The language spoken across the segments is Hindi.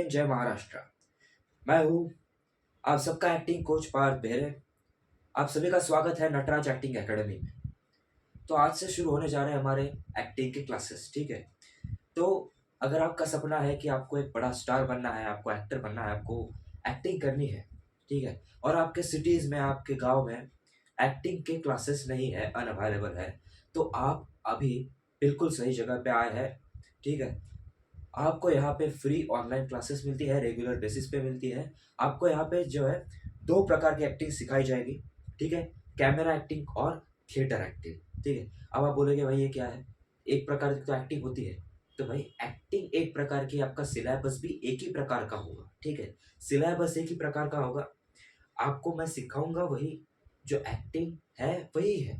हिंद, जय महाराष्ट्र। मैं हूँ आप सबका एक्टिंग कोच पार्थ बेहरे। आप सभी का स्वागत है नटराज एक्टिंग एकेडमी में। तो आज से शुरू होने जा रहे हैं हमारे एक्टिंग के क्लासेस, ठीक है। तो अगर आपका सपना है कि आपको एक बड़ा स्टार बनना है, आपको एक्टर बनना है, आपको एक्टिंग करनी है, ठीक है, और आपके सिटीज़ में, आपके गांव में एक्टिंग के क्लासेस नहीं है, अनअवेलेबल है, तो आप अभी बिल्कुल सही जगह पे आए हैं, ठीक है। आपको यहाँ पे फ्री ऑनलाइन क्लासेस मिलती है, रेगुलर बेसिस पे मिलती है। आपको यहाँ पे जो है 2 प्रकार की एक्टिंग सिखाई जाएगी, ठीक है? कैमरा एक्टिंग और थिएटर एक्टिंग, ठीक है? अब आप बोलोगे भाई ये क्या है? एक प्रकार की तो एक्टिंग होती है। तो भाई एक्टिंग एक प्रकार की, आपका सिलेबस भी एक ही प्रकार का होगा, ठीक है? सिलेबस एक ही प्रकार का होगा। आपको मैं सिखाऊँगा वही, जो एक्टिंग है वही है।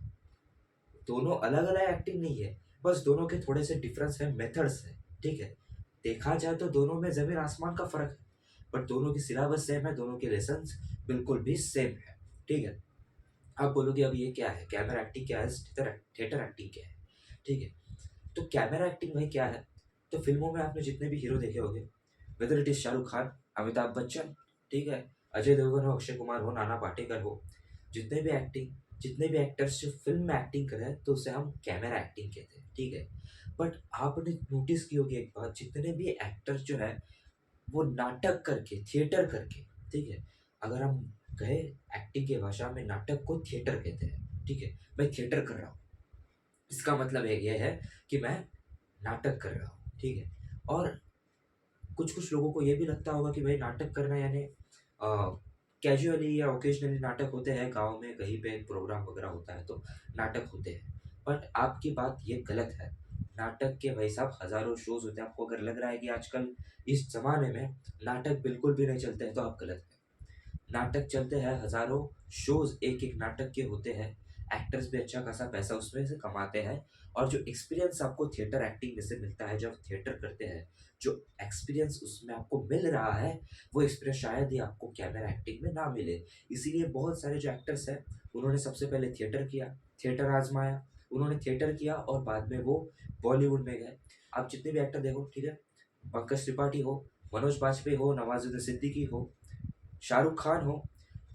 दोनों अलग-अलग एक्टिंग नहीं है, बस दोनों के थोड़े से डिफरेंस है, मेथड्स है, ठीक है? देखा जाए तो दोनों में ज़मीन आसमान का फ़र्क है, बट दोनों की सिलेबस सेम है, दोनों के लेसन्स बिल्कुल भी सेम है, ठीक है? आप बोलोगे अब ये क्या है? कैमरा एक्टिंग क्या है? थिएटर एक्टिंग क्या है? ठीक है? तो कैमरा एक्टिंग भाई क्या है? तो फ़िल्मों में आपने जितने भी हीरो देखे होंगे, whether it is Shahrukh Khan, Amitabh Bachchan, ठीक है? अजय देवगन हो, अक्षय कुमार हो, नाना पाटेकर हो, जितने भी एक्टर्स जो फ़िल्म में एक्टिंग कर रहे हैं, तो उसे हम कैमरा एक्टिंग कहते हैं, ठीक है? बट आपने नोटिस की होगी एक बात, जितने भी एक्टर्स जो है, वो नाटक करके, थिएटर करके, ठीक है? अगर हम कहें एक्टिंग की भाषा में, नाटक को थिएटर कहते हैं, ठीक है? मैं थिएटर कर रहा हूँ, इसका मतलब ये है कि मैं नाटक कर रहा हूँ, ठीक है? और कुछ-कुछ लोगों को ये भी लगता होगा कि भाई नाटक करना यानी कैजुअली या ओकेजनली नाटक होते हैं, गाँव में कहीं पे प्रोग्राम वगैरह होता है तो नाटक होते हैं। बट आपकी बात ये गलत है। नाटक के भाई साहब हज़ारों शोज़ होते हैं। आपको अगर लग रहा है कि आजकल इस ज़माने में नाटक बिल्कुल भी नहीं चलते हैं, तो आप गलत हैं। नाटक चलते हैं, हज़ारों शोज़ एक-एक नाटक के होते हैं। एक्टर्स भी अच्छा खासा पैसा उसमें से कमाते हैं, और जो एक्सपीरियंस आपको थिएटर एक्टिंग में से मिलता है जब थिएटर करते हैं, जो एक्सपीरियंस उसमें आपको मिल रहा है, वो एक्सपीरियंस शायद ही आपको कैमरा एक्टिंग में ना मिले। इसीलिए बहुत सारे जो एक्टर्स हैं, उन्होंने सबसे पहले थिएटर किया, थिएटर आज़माया, उन्होंने थिएटर किया और बाद में वो बॉलीवुड में गए। आप जितने भी एक्टर देखो, ठीक है? पंकज त्रिपाठी हो, मनोज बाजपेयी हो, नवाज़ुद्दीन सिद्दीकी हो, शाहरुख खान हो,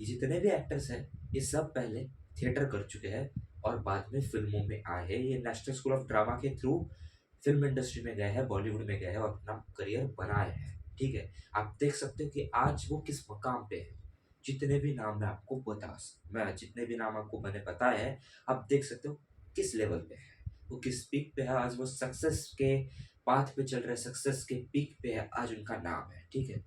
ये जितने भी एक्टर्स हैं, ये सब पहले थिएटर कर चुके हैं और बाद में फ़िल्मों में आए हैं। ये नेशनल स्कूल ऑफ ड्रामा के थ्रू फ़िल्म इंडस्ट्री में गए हैं, बॉलीवुड में गए हैं और अपना करियर बनाए हैं, ठीक है? आप देख सकते हो कि आज वो किस मकाम पे है। जितने भी नाम आपको मैंने बताए हैं, आप देख सकते हो किस लेवल पे है। वो किस पीक पे है, आज वो सक्सेस के पाथ पे चल रहे हैं, सक्सेस के पीक पे है, आज उनका नाम है, ठीक है?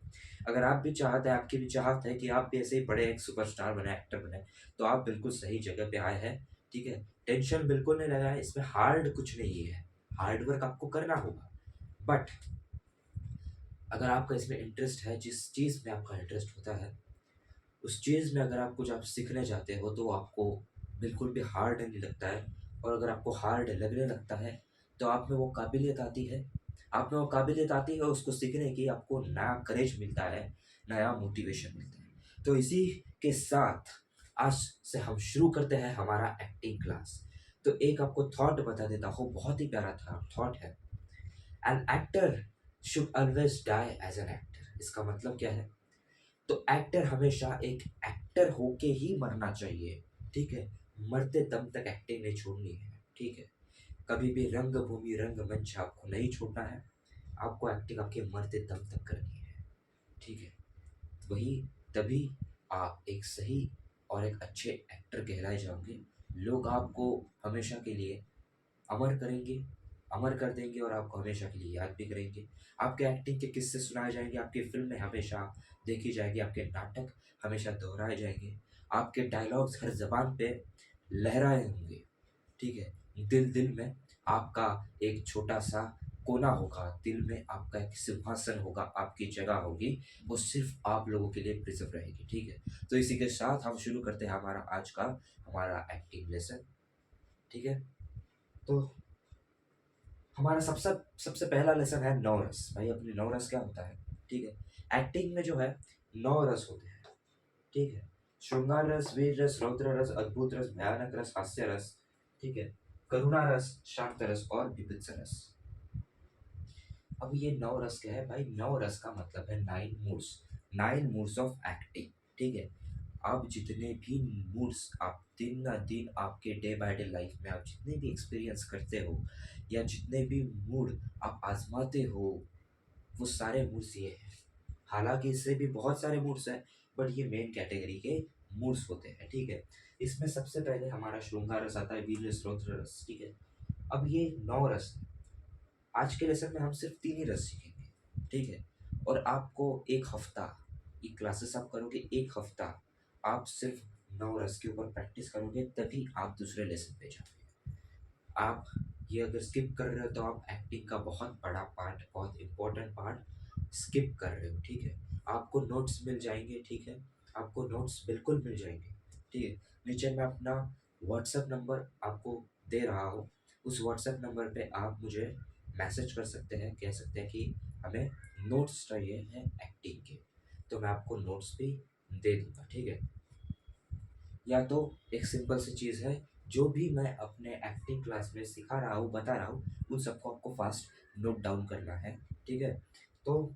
अगर आप भी चाहते हैं, आपकी भी चाहत है कि आप भी ऐसे ही बड़े एक सुपरस्टार बने, एक्टर बने, तो आप बिल्कुल सही जगह पे आए हैं, ठीक है? टेंशन बिल्कुल नहीं लगाएँ, इसमें हार्ड कुछ नहीं है, हार्ड वर्क आपको करना होगा। बट अगर आपका इसमें इंटरेस्ट है, जिस चीज़ में आपका इंटरेस्ट होता है, उस चीज़ में अगर आप कुछ आप सीखने जाते हो, तो आपको बिल्कुल भी हार्ड नहीं लगता है, और अगर आपको हार्ड लगने लगता है, तो आप में वो काबिलियत आती है, उसको सीखने की, आपको नया करेज मिलता है, नया मोटिवेशन मिलता है। तो इसी के साथ आज से हम शुरू करते हैं हमारा एक्टिंग क्लास। तो एक आपको थॉट बता देता हूँ, बहुत ही प्यारा था थॉट है, an actor should always die as an actor. इसका मतलब क्या है? तो एक्टर हमेशा एक एक्टर होके ही मरना चाहिए, ठीक है? मरते दम तक एक्टिंग नहीं छोड़नी है, ठीक है? कभी भी रंगभूमि, रंगमंच आपको नहीं छोड़ना है, आपको एक्टिंग आपके मरते दम तक करनी है, ठीक है? वही तभी आप एक सही और एक अच्छे एक्टर कहलाए जाओगे। लोग आपको हमेशा के लिए अमर करेंगे, अमर कर देंगे और आपको हमेशा के लिए याद भी करेंगे। आपके एक्टिंग के किस्से सुनाए जाएँगे, आपकी फ़िल्में हमेशा देखी जाएगी, आपके नाटक हमेशा दोहराए जाएँगे, आपके डायलॉग्स हर ज़बान पे लहराए होंगे, ठीक है? दिल-दिल में आपका एक छोटा-सा कोना होगा, दिल में आपका एक सिंहासन होगा, आपकी जगह होगी, वो सिर्फ़ आप लोगों के लिए प्रिज़र्व रहेगी, ठीक है? तो इसी के साथ हम शुरू करते हैं हमारा एक्टिंग लेसन, ठीक है? तो हमारा सबसे पहला लेसन है नौ-रस। भाई अपनी नौ-रस क्या होता है? ठीक है? एक्टिंग में जो है 9 रस होते हैं, ठीक है? श्रृंगार रस, वीर रस, रौद्र रस, अद्भुत रस, भयानक रस, हास्य रस, ठीक है? करुणा रस, शांत रस और बीभत्स रस। अब ये नौ रस क्या है भाई? नौ रस का मतलब है nine moods. Nine moods of acting. ठीक है। आप जितने भी मूड्स आप दिन ना दिन आपके डे बाय डे लाइफ में आप जितने भी एक्सपीरियंस करते हो या जितने भी मूड आप आजमाते हो, वो सारे मूड्स ये हैं। हालांकि इससे भी बहुत सारे मूड्स हैं, बट ये मेन कैटेगरी के मूड्स होते हैं। ठीक है। इसमें सबसे पहले हमारा श्रृंगार रस आता है, वीर रस, रौद्र रस। ठीक है। अब ये नौ रस हैं। आज के लेसन में हम सिर्फ तीन ही रस सीखेंगे। ठीक है। और आपको एक हफ्ता, ये क्लासेस आप करोगे एक हफ्ता, आप सिर्फ नौ रस के ऊपर प्रैक्टिस करोगे, तभी आप दूसरे लेसन पे जाओगे। आप ये अगर स्किप कर रहे हो तो आप एक्टिंग का बहुत बड़ा पार्ट, बहुत इंपॉर्टेंट पार्ट स्किप कर रहे हो। ठीक है। आपको नोट्स मिल जाएंगे। ठीक है। आपको नोट्स बिल्कुल मिल जाएंगे। ठीक है। नीचे मैं अपना व्हाट्सएप नंबर आपको दे रहा हूँ। उस व्हाट्सएप नंबर पे आप मुझे मैसेज कर सकते हैं, कह सकते हैं कि हमें नोट्स चाहिए हैं एक्टिंग के, तो मैं आपको नोट्स भी दे दूंगा। ठीक है। या तो एक सिंपल सी चीज़ है, जो भी मैं अपने एक्टिंग क्लास में सिखा रहा हूँ, बता रहा हूँ, उन सबको आपको फास्ट नोट डाउन करना है। ठीक है। तो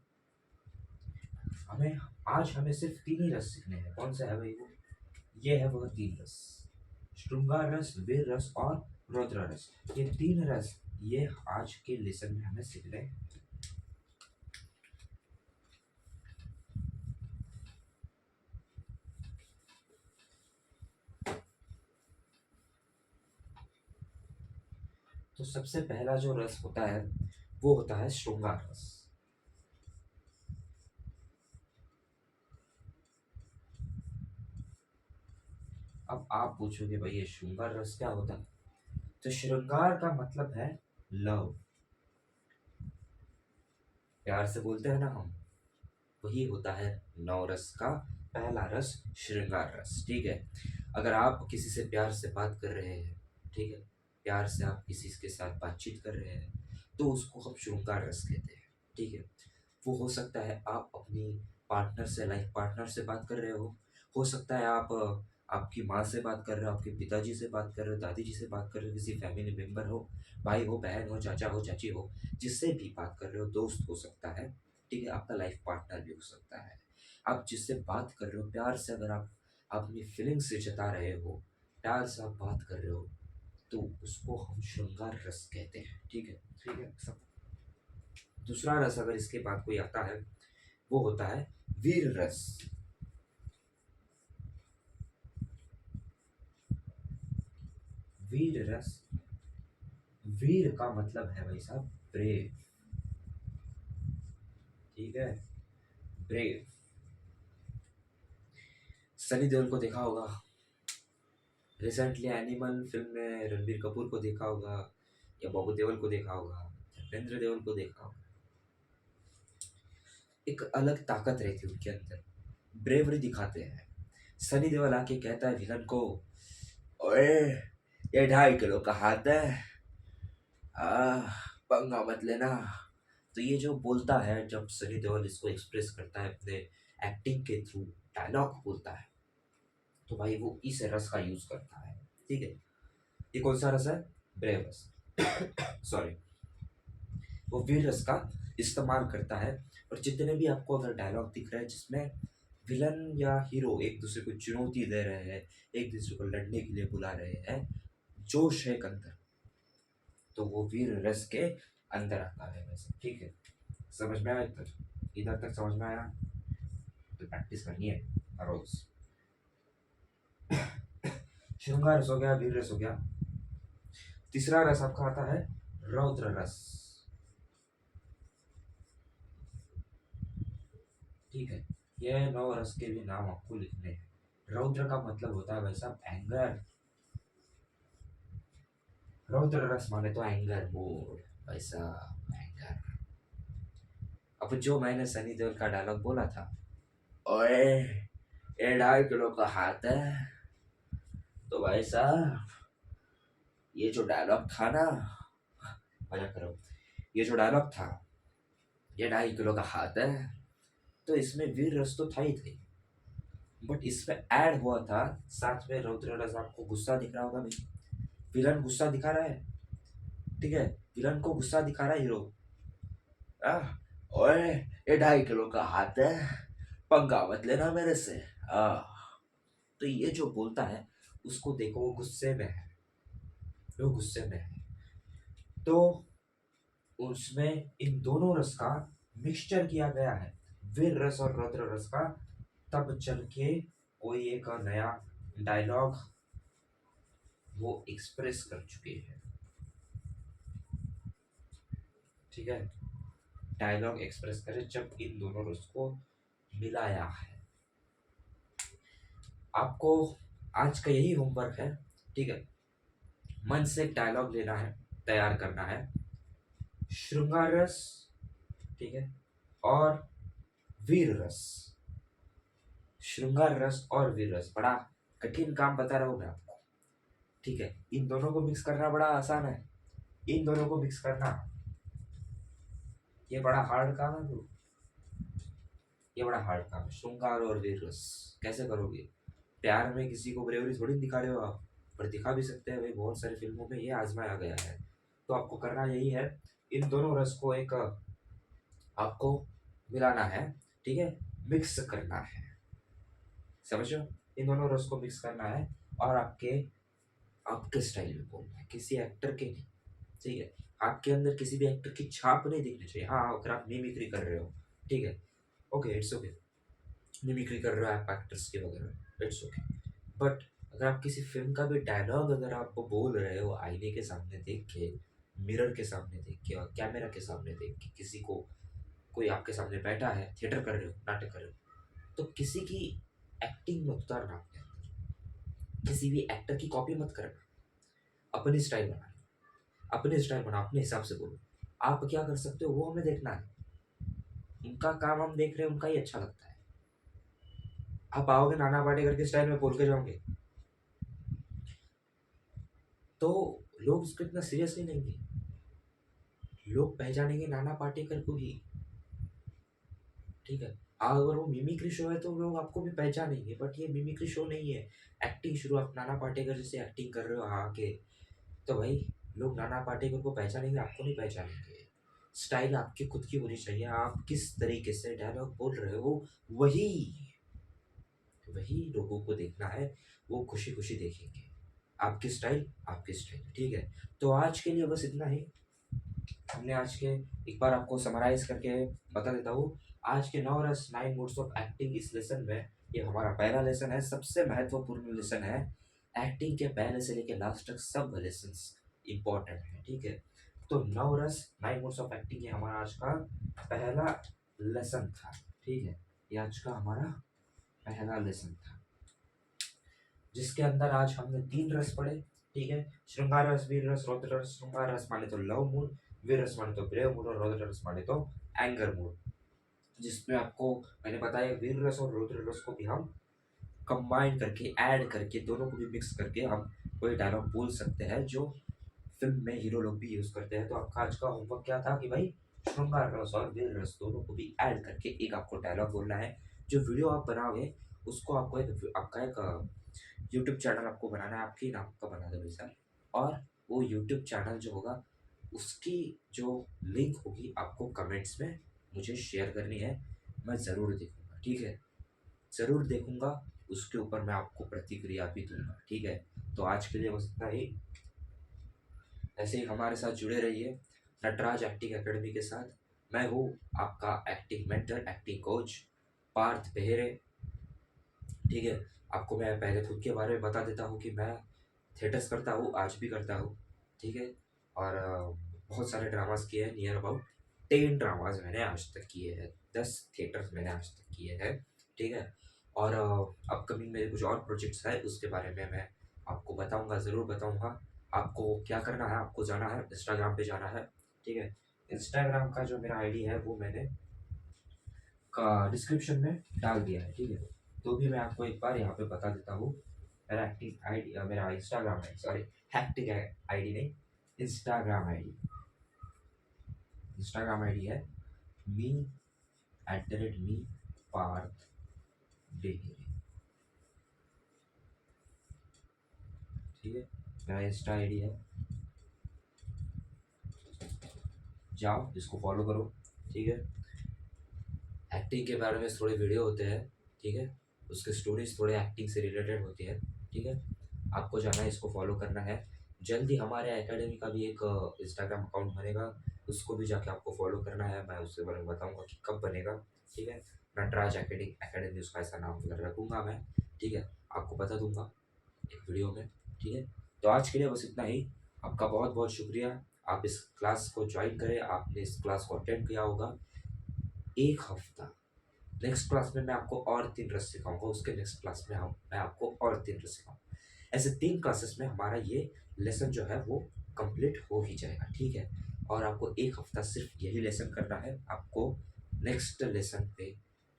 हमें आज हमें सिर्फ तीन ही रस सीखने हैं। कौन सा है भाई वो? ये है वो तीन रस, श्रृंगार रस, वीर रस और रौद्र रस। ये तीन रस ये आज के लेसन में हमें सीखने हैं। तो सबसे पहला जो रस होता है वो होता है श्रृंगार रस। अब आप पूछोगे भाई ये श्रृंगार रस क्या होता है? तो श्रृंगार का मतलब है लव। प्यार से बोलते हैं ना हम, वही होता है नौ रस का पहला रस, श्रृंगार रस। ठीक है। अगर आप किसी से प्यार से बात कर रहे हैं, ठीक है, प्यार से आप किसी के साथ बातचीत कर रहे हैं, तो उसको हम श्रृंगार रस कहते हैं। ठीक है। वो हो सकता है आप अपनी पार्टनर से, लाइफ पार्टनर से बात कर रहे हो सकता है आप आपकी माँ से बात कर रहे हो, आपके पिताजी से बात कर रहे हो, दादी जी से बात कर रहे हो, किसी फैमिली मेम्बर हो, भाई हो, बहन हो, चाचा हो, चाची हो, जिससे भी बात कर रहे हो, दोस्त हो सकता है। ठीक है। आपका लाइफ पार्टनर भी हो सकता है। आप जिससे बात कर रहे हो प्यार से, अगर आप अपनी फीलिंग्स से जता रहे हो, प्यार से आप बात कर रहे हो, तो उसको हम श्रृंगार रस कहते हैं। ठीक है। ठीक है सब। दूसरा रस अगर इसके बाद कोई आता है, वो होता है वीर रस। वीर रस, वीर का मतलब है भाई साहब ब्रेव। ठीक है। ब्रेव। सनी देओल को देखा होगा, रिसेंटली एनिमल फिल्म में रणबीर कपूर को देखा होगा, या बॉबी देओल को देखा होगा, धर्मेंद्र देओल को देखा होगा। एक अलग ताकत रहती है उनके अंदर, ब्रेवरी दिखाते हैं। सनी देओल आके कहता है विलन को, ओए ये 2.5 किलो का हाथ है, पंगा मत लेना। तो ये जो बोलता है, जब सनी देओल इसको एक्सप्रेस करता है अपने एक्टिंग के थ्रू, डायलॉग बोलता है, तो भाई वो इस रस का यूज करता है। ठीक है। ये कौन सा रस है? ब्रेव रस। सॉरी। वो वीर रस का इस्तेमाल करता है। और जितने भी आपको अगर डायलॉग दिख रहे हैं जिसमें विलन या हीरो एक दूसरे को चुनौती दे रहे हैं, एक दूसरे को लड़ने के लिए बुला रहे हैं, जोश है एक अंदर, तो वो वीर रस के अंदर आता है वैसे। ठीक है। समझ में आया तक? इधर तक समझ में आया? तो प्रैक्टिस करनी है रोज। श्रृंगार रस हो गया, वीर रस हो गया। तीसरा रस आपका आता है रौद्र रस। ठीक है। यह नौ रस के भी नाम आपको लिखने हैं। रौद्र का मतलब होता है भाई साहब एंगर। रौद्र रस माने तो एंगर मूड, भाई साहब एंगर। अब जो मैंने सनी देओल का डायलॉग बोला था, ओए ये 2.5 किलो का हाथ है, तो भाई साहब ये जो डायलॉग था ना, मजा करो, ये जो डायलॉग था, ये 2.5 किलो का हाथ है, तो इसमें वीर रस तो था ही थे, बट इसमें ऐड हुआ था साथ में रौद्र रस। आपको गुस्सा दिख रहा होगा भाई, विलन गुस्सा दिखा रहा है। ठीक है। विलन को गुस्सा दिखा रहा है हीरो, आह, ओए, ये 2.5 किलो का हाथ है, पंगा मत लेना मेरे से। आह, तो ये जो बोलता है उसको देखो, वो गुस्से में है, वो गुस्से में है। तो उसमें इन दोनों रस का मिक्सचर किया गया है, वीर रस और रौद्र रस का, तब चल के कोई एक नया डायलॉग वो एक्सप्रेस कर चुके हैं। ठीक है, डायलॉग एक्सप्रेस करे जब इन दोनों रस को मिलाया है। आपको आज का यही होमवर्क है। ठीक है, मन से एक डायलॉग लेना है, तैयार करना है, श्रृंगार रस, ठीक है, और वीर रस। श्रृंगार रस और वीर रस बड़ा कठिन काम बता रहा हूं मैं आपको। ठीक है, इन दोनों को मिक्स करना बड़ा आसान है, इन दोनों को मिक्स करना ये बड़ा हार्ड काम है ब्रो। ये बड़ा हार्ड काम है, श्रृंगार और वीर रस कैसे करोगे? प्यार में किसी को ब्रेवरी थोड़ी दिखा रहे हो आप, पर दिखा भी सकते हैं भाई, बहुत सारी फिल्मों में ये आजमाया गया है। तो आपको करना यही है, इन दोनों रस को एक आपको मिलाना है, ठीक है, मिक्स करना है, समझो? इन दोनों रस को मिक्स करना है और आपके आपके स्टाइल में बोलना है, किसी एक्टर के नहीं। ठीक है, आपके अंदर किसी भी एक्टर की छाप नहीं दिखनी चाहिए। हाँ, अगर आप मिमिक्री कर रहे हो, ठीक है, ओके, इट्स ओके, मिमिक्री कर रहे हो आप एक्टर्स के वगैरह, इट्स ओके, बट अगर आप किसी फिल्म का भी डायलॉग अगर आप बोल रहे हो आईने के सामने देख के, मिरर के सामने देख के और कैमरा के सामने देख के, किसी को, कोई आपके सामने बैठा है, थिएटर कर रहे हो, नाटक कर रहे हो, तो किसी की एक्टिंग मत उतारना अपने अंदर, किसी भी एक्टर की कॉपी मत करना, अपनी स्टाइल बना, अपने स्टाइल बना, अपने हिसाब से बोलो। आप क्या कर सकते हो वो हमें देखना है, उनका काम हम देख रहे हैं, उनका ही अच्छा लगता है। आप आओगे नाना पाटेकर के स्टाइल में बोल के जाओगे तो लोग उसको इतना सीरियसली लेंगे, लोग पहचानेंगे नाना पाटेकर को ही। ठीक है, अगर वो मिमिक्री शो है तो लोग आपको भी पहचानेंगे, बट ये मिमिक्री शो नहीं है, एक्टिंग शुरू। आप नाना पाटेकर जैसे एक्टिंग कर रहे हो आके, तो भाई लोग नाना पाटेकर को पहचानेंगे, आपको नहीं पहचानेंगे। स्टाइल आपकी खुद की होनी चाहिए, आप किस तरीके से डायलॉग बोल रहे हो वही वही लोगों को देखना है, वो खुशी खुशी देखेंगे। आपकी स्टाइल, आपकी स्टाइल, ठीक है। तो आज के लिए बस इतना ही। हमने आज के, एक बार आपको समराइज करके बता देता हूँ, आज के 9 रस 9 मोड्स ऑफ एक्टिंग इस लेसन में, ये हमारा पहला लेसन है, सबसे महत्वपूर्ण लेसन है। एक्टिंग के पहले से लेके लास्ट तक सब लेसन इंपॉर्टेंट है, ठीक है। तो 9 रस 9 मोड्स ऑफ एक्टिंग ये हमारा आज का पहला लेसन था, ठीक है। ये आज का हमारा पहला लेसन था, जिसके अंदर आज हमने 3 रस पढ़े, ठीक है। श्रृंगार रस, वीर रस, रौद्र रस। श्रृंगार रस माने तो लव मूड, वीर रस माने तो ब्रेव मूड, और रौद्र रस माने तो एंगर मूड। जिसमें आपको मैंने बताया वीर रस और रौद्र रस को भी हम कंबाइन करके, ऐड करके, दोनों को भी मिक्स करके हम कोई डायलॉग बोल सकते हैं जो फिल्म में हीरो लोग भी यूज करते हैं। तो आपका आज का होमवर्क क्या था कि भाई श्रृंगार रस और वीर रस दोनों को भी ऐड करके एक आपको डायलॉग बोलना है। जो वीडियो आप बनाओगे उसको आपको एक, आपका एक यूट्यूब चैनल आपको बनाना है, आपके नाम का बना दो वैसा। और वो यूट्यूब चैनल जो होगा उसकी जो लिंक होगी आपको कमेंट्स में मुझे शेयर करनी है, मैं ज़रूर देखूंगा, ठीक है, ज़रूर देखूंगा। उसके ऊपर मैं आपको प्रतिक्रिया भी दूंगा, ठीक है। तो आज के लिए बस इतना ही। ऐसे ही हमारे साथ जुड़े रहिए नटराज एक्टिंग एकेडमी के साथ। मैं हूँ आपका acting mentor, acting coach Parth Behre, ठीक है। आपको मैं पहले खुद के बारे में बता देता हूँ कि मैं थिएटर्स करता हूँ, आज भी करता हूँ, ठीक है। और बहुत सारे ड्रामास किए हैं, नियर अबाउट 10 ड्रामाज मैंने आज तक किए हैं, 10 थिएटर्स मैंने आज तक किए हैं, ठीक है। और अपकमिंग मेरे कुछ और प्रोजेक्ट्स हैं, उसके बारे में मैं आपको बताऊंगा, ज़रूर बताऊंगा। आपको क्या करना है, आपको जाना है इंस्टाग्राम पे जाना है, ठीक है। इंस्टाग्राम का जो मेरा आईडी है वो मैंने का डिस्क्रिप्शन में डाल दिया है, ठीक है। तो भी मैं आपको एक बार यहाँ पे बता देता हूँ, मेरा एक्टिव आईडी, मेरा इंस्टाग्राम है, सॉरी, हैक्टिक आईडी नहीं, इंस्टाग्राम आईडी, इंस्टाग्राम आईडी है me पार्थ बेहरे, ठीक है। मेरा इंस्टा आईडी है, जाओ इसको फॉलो करो, ठीक है। एक्टिंग के बारे में थोड़े वीडियो होते हैं, ठीक है, उसके स्टोरीज थोड़े एक्टिंग से रिलेटेड होती है, ठीक है। आपको जाना है, इसको फॉलो करना है। जल्दी हमारे एकेडमी का भी एक इंस्टाग्राम अकाउंट बनेगा, उसको भी जाके आपको फॉलो करना है। मैं उसके बारे में बताऊंगा कि कब बनेगा, ठीक है। नटराज एकेडमी उसका ऐसा नाम वगैरह रखूंगा मैं, ठीक है, आपको बता दूंगा एक वीडियो में, ठीक है। तो आज के लिए बस इतना ही। आपका बहुत बहुत शुक्रिया, आप इस क्लास को ज्वाइन करें, आपने इस क्लास को अटेंड किया होगा। एक हफ्ता, नेक्स्ट क्लास में मैं आपको और 3 रस सिखाऊंगा, उसके नेक्स्ट क्लास में मैं आपको और 3 रस सिखाऊंगा। ऐसे 3 क्लासेस में हमारा ये लेसन जो है वो कंप्लीट हो ही जाएगा, ठीक है। और आपको एक हफ्ता सिर्फ यही लेसन करना है, आपको नेक्स्ट लेसन पे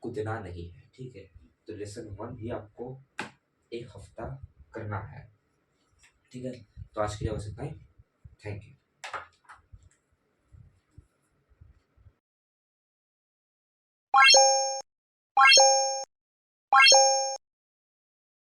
कूदना नहीं है, ठीक है। तो लेसन 1 ही आपको एक हफ्ता करना है, ठीक है। तो आज के लिए बस इतना ही। Thank you.